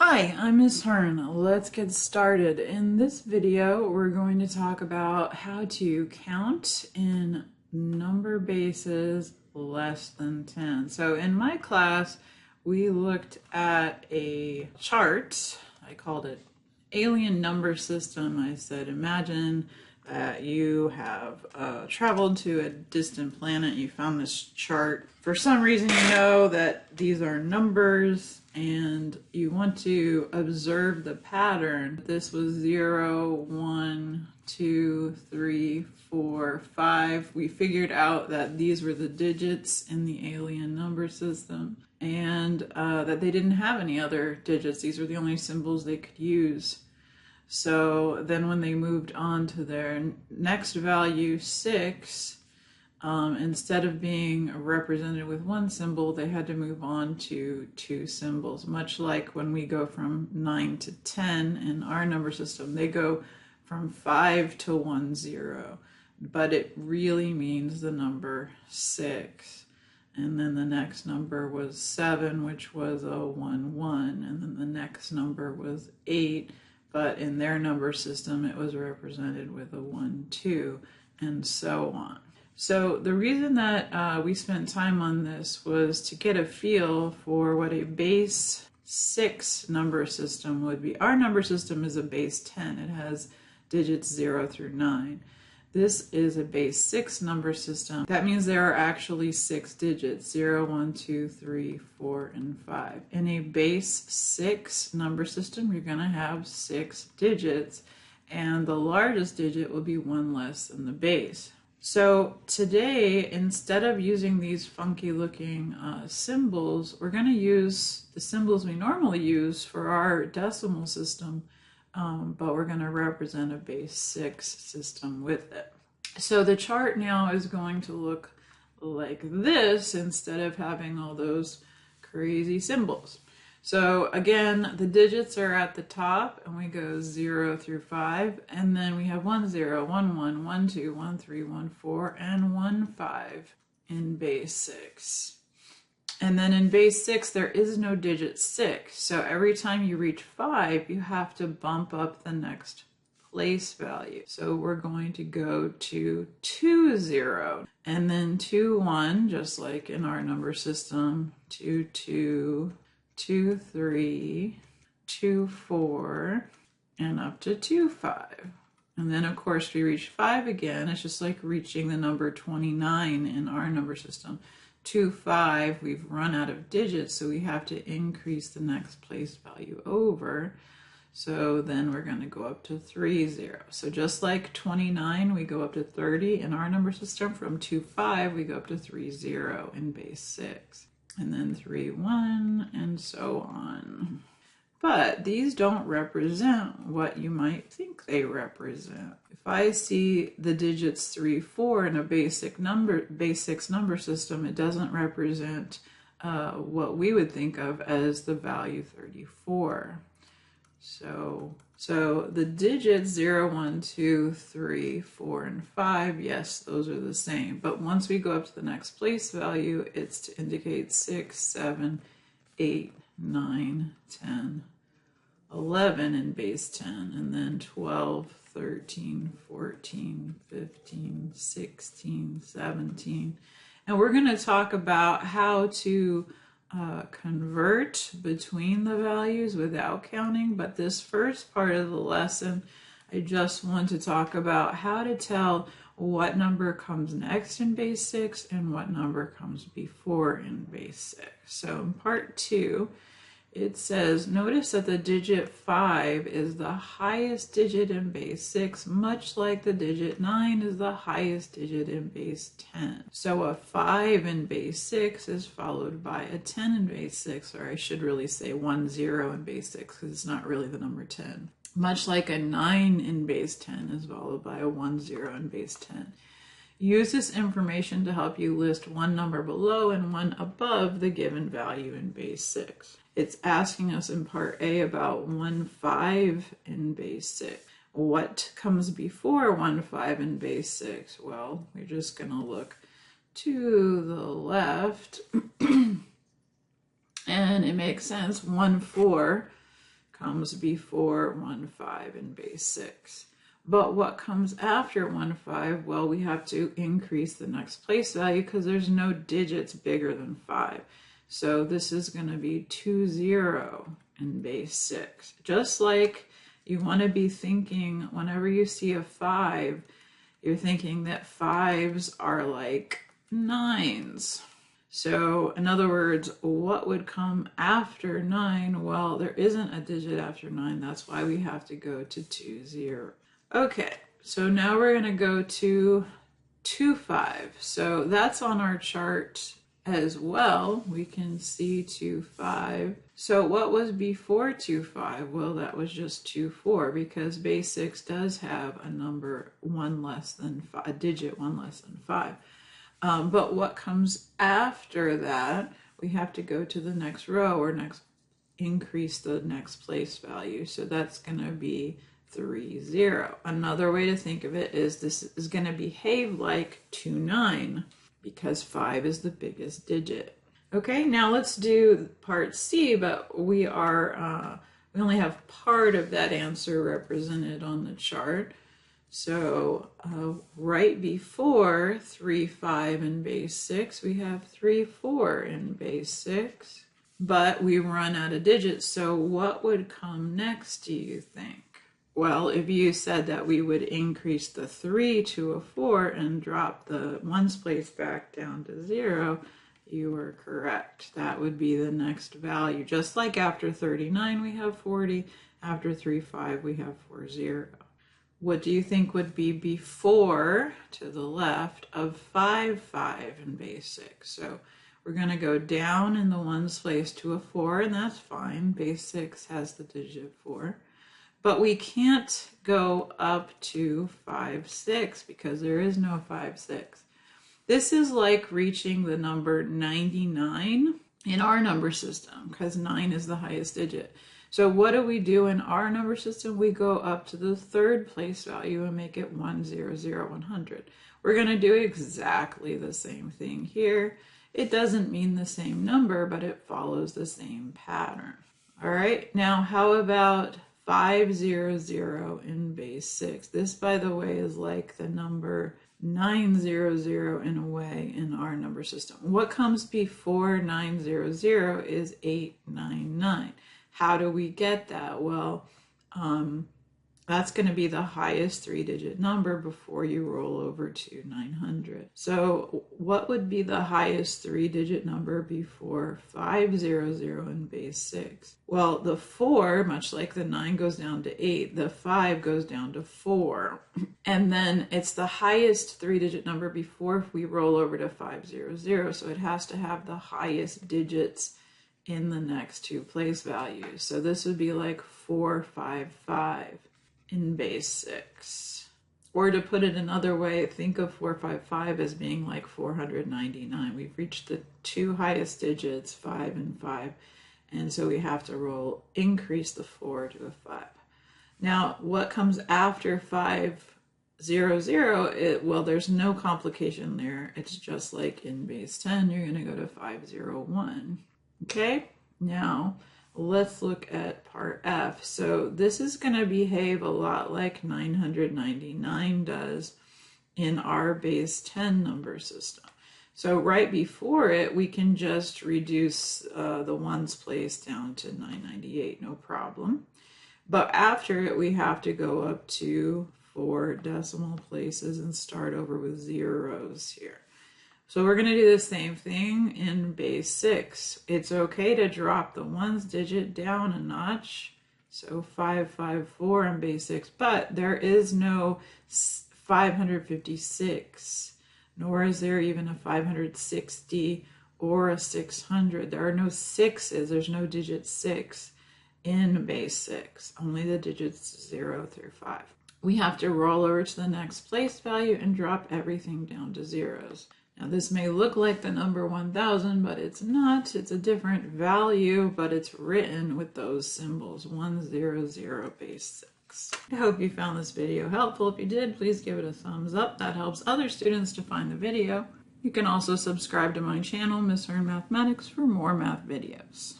Hi, I'm Miss Hearn. Let's get started. In this video, we're going to talk about how to count in number bases less than 10. So in my class, we looked at a chart. I called it Alien Number System. I said, imagine that you have traveled to a distant planet. You found this chart. For some reason, you know that these are numbers and you want to observe the pattern. This was 0, 1, 2, 3, 4, 5. We figured out that these were the digits in the alien number system and that they didn't have any other digits. These were the only symbols they could use. So then when they moved on to their next value, 6, instead of being represented with one symbol, they had to move on to 2 symbols. Much like when we go from 9 to 10 in our number system, they go from 5 to 1, 0. But it really means the number 6. And then the next number was 7, which was a 1, 1. And then the next number was 8. But in their number system, it was represented with a 1, 2, and so on. So the reason that we spent time on this was to get a feel for what a base 6 number system would be. Our number system is a base 10. It has digits 0 through 9. This is a base 6 number system. That means there are actually 6 digits, 0, 1, 2, 3, 4, and 5. In a base 6 number system, you're going to have 6 digits, and the largest digit will be 1 less than the base. So today, instead of using these funky looking symbols, we're going to use the symbols we normally use for our decimal system, but we're going to represent a base 6 system with it. So the chart now is going to look like this instead of having all those crazy symbols. So again, the digits are at the top and we go 0 through 5, and then we have 1, 0, 1, 1, 1, 2, 1, 3, 1, 4, and 1, 5 in base 6. And then in base 6, there is no digit 6. So every time you reach 5, you have to bump up the next place value. So we're going to go to 2, 0, and then 2, 1, just like in our number system, 2, 2, 2, 3, 2, 4, and up to 2, 5. And then of course we reach 5 again. It's just like reaching the number 29 in our number system. 2, 5, we've run out of digits, so we have to increase the next place value over. So then we're going to go up to 3, 0. So just like 29, we go up to 30 in our number system. From 2, 5, we go up to 3, 0 in base 6. And then 3, 1, and so on. But these don't represent what you might think they represent. If I see the digits 3, 4 in a base 6 number system, it doesn't represent what we would think of as the value 34. So the digits 0, 1, 2, 3, 4, and 5, yes, those are the same. But once we go up to the next place value, it's to indicate 6, 7, 8, 9, 10, 11 in base 10, and then 12, 13, 14, 15, 16, 17. And we're going to talk about how to convert between the values without counting, but this first part of the lesson, I just want to talk about how to tell what number comes next in base 6 and what number comes before in base 6. So in part 2, it says, notice that the digit 5 is the highest digit in base 6, much like the digit 9 is the highest digit in base 10. So a 5 in base 6 is followed by a 10 in base 6, or I should really say 1, 0 in base 6, because it's not really the number 10. Much like a 9 in base 10 is followed by a 1, 0 in base 10. Use this information to help you list one number below and one above the given value in base 6. It's asking us in part A about 1, 5 in base 6. What comes before 1, 5 in base 6? Well, we're just going to look to the left, and it makes sense. 1, 4 comes before 1, 5 in base 6. But what comes after 1, 5? Well, we have to increase the next place value because there's no digits bigger than 5. So this is going to be 2, 0 in base 6. Just like you want to be thinking whenever you see a 5, you're thinking that 5s are like 9s. So in other words, what would come after 9? Well, there isn't a digit after 9. That's why we have to go to 2, 0. Okay, so now we're going to go to 2, 5. So that's on our chart as well. We can see 2, 5. So what was before 2, 5? Well, that was just 2, 4 because base 6 does have a number 1 less than 5, a digit 1 less than 5. But what comes after that, we have to go to the next row or increase the next place value. So that's going to be 3, 0. Another way to think of it is this is going to behave like 2, 9 because 5 is the biggest digit. Okay, now let's do part C, but we only have part of that answer represented on the chart. So right before 3, 5 in base 6, we have 3, 4 in base 6, but we run out of digits. So what would come next, do you think? Well, if you said that we would increase the 3 to a 4 and drop the ones place back down to 0, you were correct. That would be the next value. Just like after 39 we have 40, after 3, 5 we have 4, 0. What do you think would be before, to the left, of 5, 5 in base 6? So we're going to go down in the ones place to a 4, and that's fine. Base 6 has the digit 4. But we can't go up to 5, 6 because there is no 5, 6. This is like reaching the number 99 in our number system because 9 is the highest digit. So what do we do in our number system? We go up to the third place value and make it 1, 0, 0, 100. We're going to do exactly the same thing here. It doesn't mean the same number, but it follows the same pattern. All right, now how about 5, 0, 0 in base 6? This, by the way, is like the number 900 in a way in our number system. What comes before 900 is 899. How do we get that? Well, that's going to be the highest 3-digit number before you roll over to 900. So what would be the highest 3-digit number before 500 in base 6? Well, the 4, much like the 9 goes down to 8, the 5 goes down to 4. And then it's the highest 3-digit number before we roll over to 500. So it has to have the highest digits in the next two place values. So this would be like 455 in base 6. Or to put it another way, think of 455 as being like 499. We've reached the two highest digits, 5 and 5, and so we have to increase the 4 to a 5. Now, what comes after 500? Well, there's no complication there. It's just like in base 10, you're going to go to 501. Okay, now let's look at part F. So this is going to behave a lot like 999 does in our base 10 number system. So right before it, we can just reduce the ones place down to 998, no problem. But after it, we have to go up to 4 decimal places and start over with zeros here. So we're going to do the same thing in base 6. It's okay to drop the ones digit down a notch. So 554 in base 6, but there is no 556, nor is there even a 560 or a 600. There are no 6s. There's no digit 6 in base 6, only the digits 0 through 5. We have to roll over to the next place value and drop everything down to zeros. Now this may look like the number 1000, but it's not. It's a different value, but it's written with those symbols, 100 base 6. I hope you found this video helpful. If you did, please give it a thumbs up. That helps other students to find the video. You can also subscribe to my channel, Miss Hearn Mathematics, for more math videos.